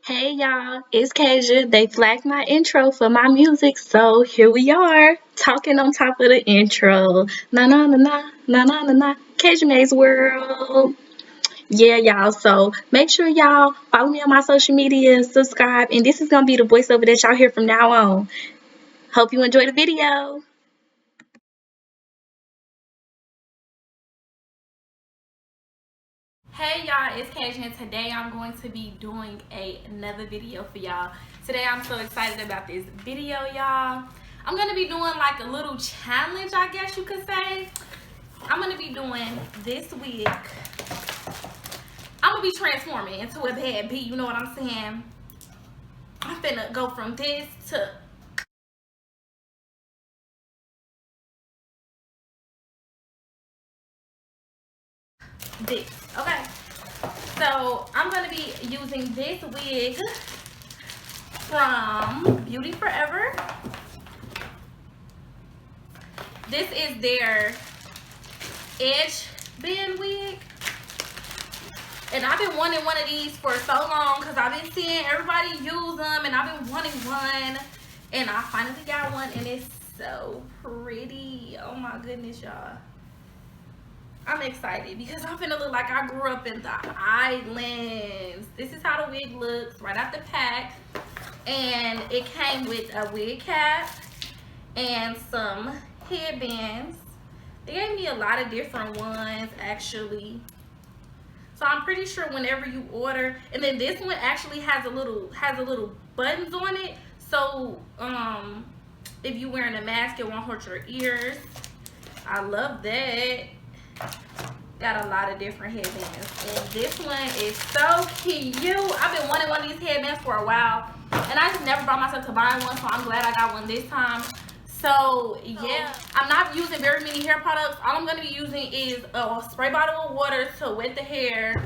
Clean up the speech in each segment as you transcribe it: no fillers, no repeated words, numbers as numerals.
Hey y'all, it's Kasia. They flagged my intro for my music, so here we are, talking on top of the intro. Na na na na na na na na. Kasia May's World. Yeah, y'all. So make sure y'all follow me on my social media, subscribe, and this is gonna be the voiceover that y'all hear from now on. Hope you enjoy the video. Hey y'all, it's Kasia and today I'm going to be doing another video for y'all. Today I'm so excited about this video, y'all. I'm going to be doing like a little challenge, I guess you could say. I'm going to be doing this wig. I'm going to be transforming into a bad bee, you know what I'm saying? I'm finna go from this to this, okay? So I'm going to be using this wig from Beauty Forever. This is their Headband wig, and I've been wanting one of these for so long because I've been seeing everybody use them, and I've been wanting one, and I finally got one, and it's so pretty. Oh my goodness, y'all. I'm excited because I'm finna look like I grew up in the islands. This is how the wig looks right out the pack, and it came with a wig cap and some headbands. They gave me a lot of different ones actually. So I'm pretty sure whenever you order, and then this one actually has a little buttons on it. So if you're wearing a mask, it won't hurt your ears. I love that. Got a lot of different headbands, and this one is so cute. I've been wanting one of these headbands for a while, and I just never brought myself to buy one, so I'm glad I got one this time. So yeah, I'm not using very many hair products. All I'm going to be using is a spray bottle of water to wet the hair,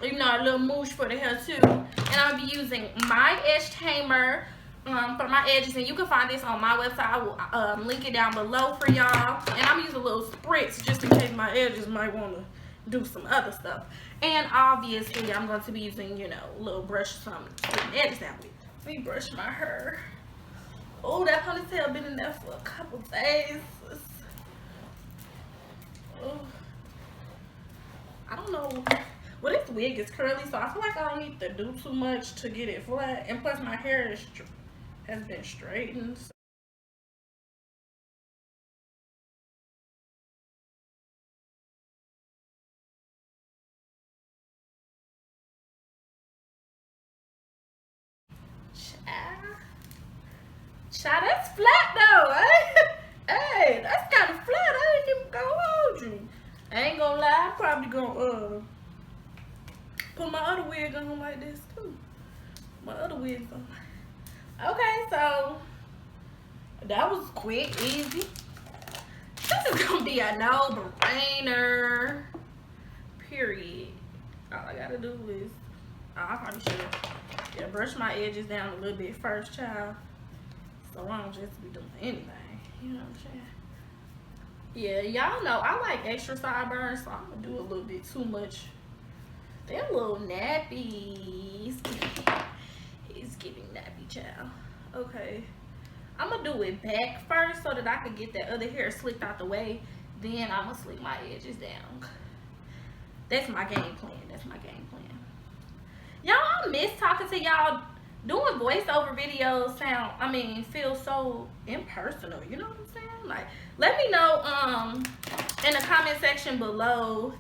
you know, a little mousse for the hair too. And I'm going to be using my edge tamer for my edges, and you can find this on my website. I will link it down below for y'all. And I'm using a little spritz just in case my edges might want to do some other stuff. And obviously I'm going to be using, you know, a little brush or something to put the edges down with. Let me brush my hair. Oh, that ponytail been in there for a couple days. Oh, I don't know. Well, this wig is curly, so I feel like I don't need to do too much to get it flat. And plus, my hair has been straightened. Child, that's flat though. Hey, that's kind of flat. I ain't even gonna hold you. I ain't gonna lie. I'm probably gonna put my other wig on like this too. My other wig's on. Okay, so that was quick, easy. This is gonna be a no-brainer. Period. All I gotta do is, I probably should, yeah, brush my edges down a little bit first, child. So I don't just be doing anything. You know what I'm saying? Yeah, y'all know I like extra sideburns, so I'm gonna do a little bit too much. They're a little nappy. It's giving nappy, child. Okay. I'm gonna do it back first so that I can get that other hair slicked out the way. Then I'm gonna slick my edges down. That's my game plan. That's my game plan. Y'all, I miss talking to y'all. Doing voiceover videos feel so impersonal. You know what I'm saying? Like, let me know in the comment section below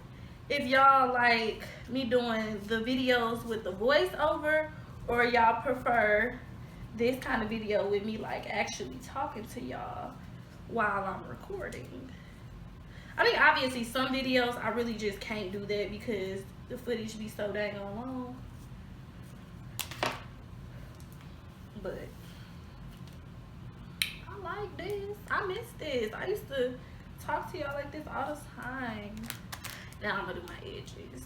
if y'all like me doing the videos with the voiceover, or y'all prefer this kind of video with me like actually talking to y'all while I'm recording. I mean, obviously some videos I really just can't do that because the footage be so dang on long. But I like this. I miss this. I used to talk to y'all like this all the time. Now I'm gonna do my edges.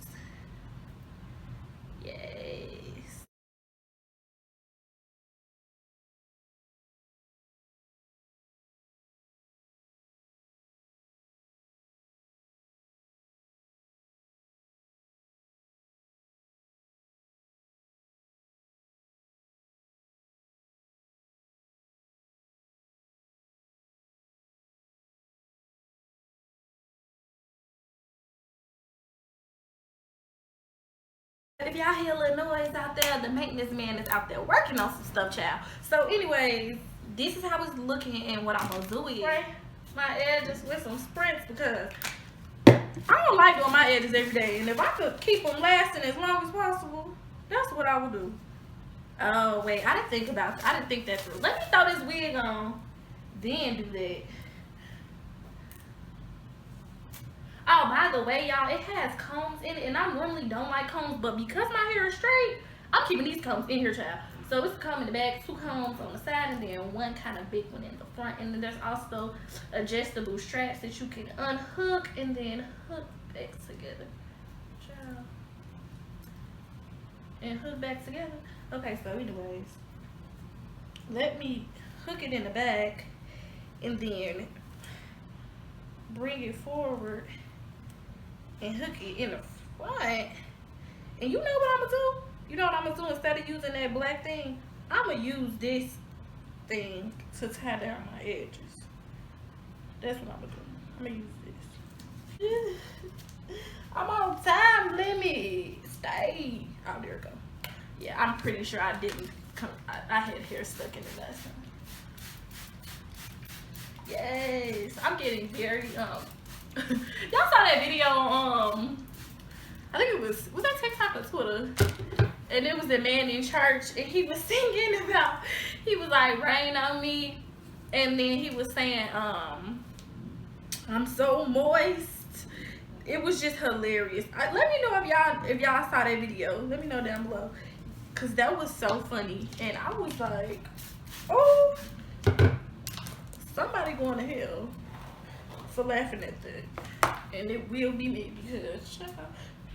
Yes. If y'all hear a little noise out there, the maintenance man is out there working on some stuff, child. So anyways, this is how it's looking, and what I'm gonna do is spray my edges with some sprints, because I don't like doing my edges every day, and if I could keep them lasting as long as possible, that's what I would do. Oh wait, I didn't think that through. Let me throw this wig on, then do that. Oh, by the way, y'all, it has combs in it, and I normally don't like combs, but because my hair is straight, I'm keeping these combs in here, child. So it's a comb in the back, 2 combs on the side, and then one kind of big one in the front. And then there's also adjustable straps that you can unhook and then hook back together, child. And hook back together. Okay, so anyways, let me hook it in the back and then bring it forward and hook it in the front. And you know what I'm gonna do? You know what I'm gonna do? Instead of using that black thing, I'm gonna use this thing to tie down my edges. That's what I'm gonna do. I'm gonna use this. I'm on time limit. Stay. Oh, there we go. Yeah, I'm pretty sure I didn't come. I had hair stuck in it last time. Yes, I'm getting very y'all saw that video on I think it was that TikTok or Twitter, and it was a man in church, and he was singing about, he was like, rain on me, and then he was saying I'm so moist. It was just hilarious. Let me know if y'all saw that video. Let me know down below, because that was so funny, and I was like, oh, somebody going to hell for laughing at that, and it will be me, because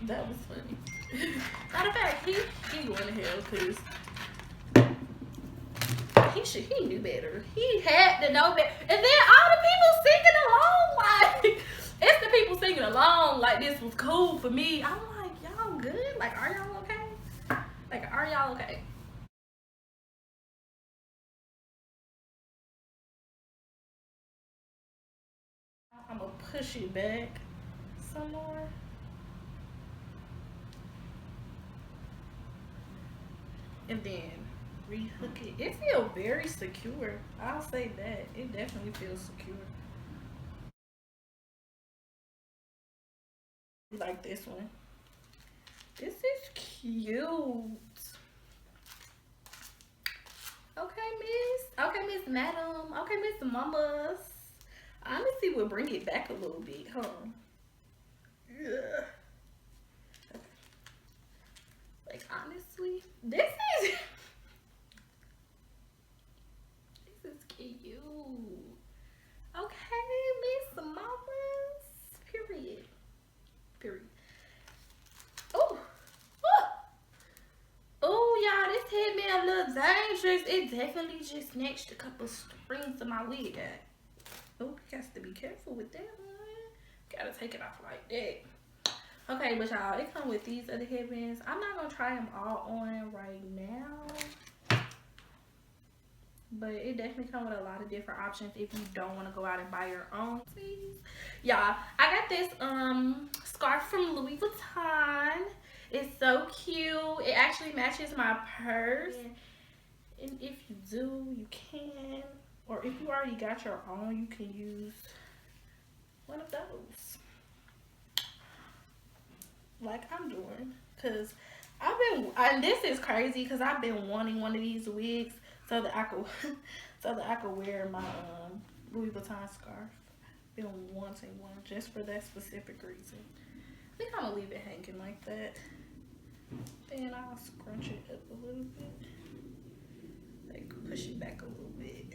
that was funny. Matter of fact, he going to hell because he knew better. He had to know better. And then all the people singing along, like, it's the people singing along like this was cool for me. I'm like, y'all good? Like, are y'all okay? Like, are y'all okay? I'm gonna push it back some more. And then rehook it. It feels very secure. I'll say that. It definitely feels secure. Like this one. This is cute. Okay, miss. Okay, Miss Madam. Okay, Miss Mamas. Honestly, we'll bring it back a little bit, huh? Yeah. Like, honestly, this is cute. Okay, Miss Mamas. Period. Oh, y'all, this headband looks dangerous. It definitely just snatched a couple strings of my wig out. Oh, got to be careful with that one. Gotta take it off like that. Okay, but y'all, it come with these other headbands. I'm not gonna try them all on right now, but it definitely come with a lot of different options if you don't want to go out and buy your own. Please, y'all, I got this scarf from Louis Vuitton. It's so cute. It actually matches my purse, and if you do, you can, or if you already got your own, you can use one of those, like I'm doing, because and this is crazy because I've been wanting one of these wigs so that I could wear my Louis Vuitton scarf. Been wanting one just for that specific reason. I think I'm gonna leave it hanging like that. Then I'll scrunch it up a little bit, like push it back a little bit.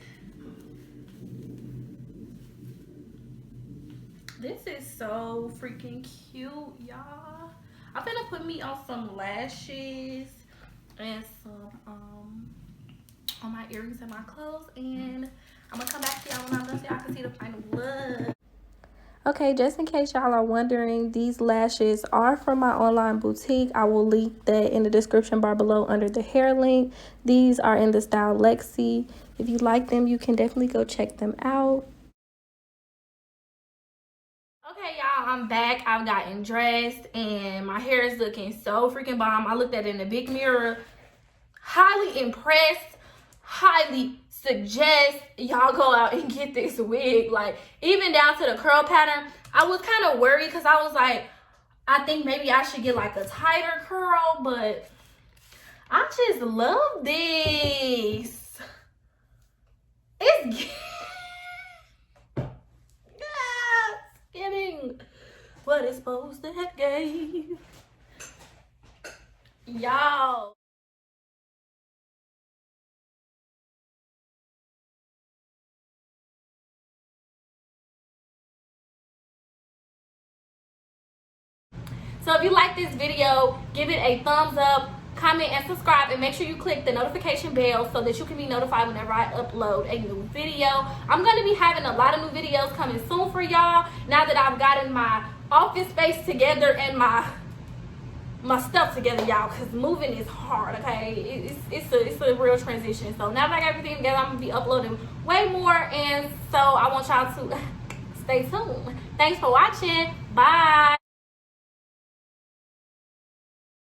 This is so freaking cute, y'all. I'm gonna put me on some lashes and some on my earrings and my clothes, and I'm gonna come back to y'all when I'm done so y'all can see the final look. Okay, just in case y'all are wondering, these lashes are from my online boutique. I will link that in the description bar below under the hair link. These are in the style Lexi. If you like them, you can definitely go check them out. Okay, y'all, I'm back. I've gotten dressed and my hair is looking so freaking bomb. I looked at it in the big mirror. Highly impressed. Highly suggest y'all go out and get this wig. Like, even down to the curl pattern. I was kind of worried because I was like, I think maybe I should get like a tighter curl, but I just love this. It's getting what it's supposed to have gave. Y'all. So if you like this video, give it a thumbs up, comment, and subscribe, and make sure you click the notification bell so that you can be notified whenever I upload a new video. I'm going to be having a lot of new videos coming soon for y'all now that I've gotten my office space together and my stuff together, y'all, because moving is hard. Okay, it's a real transition. So now that I got everything together, I'm gonna be uploading way more, and so I want y'all to stay tuned. Thanks for watching. Bye.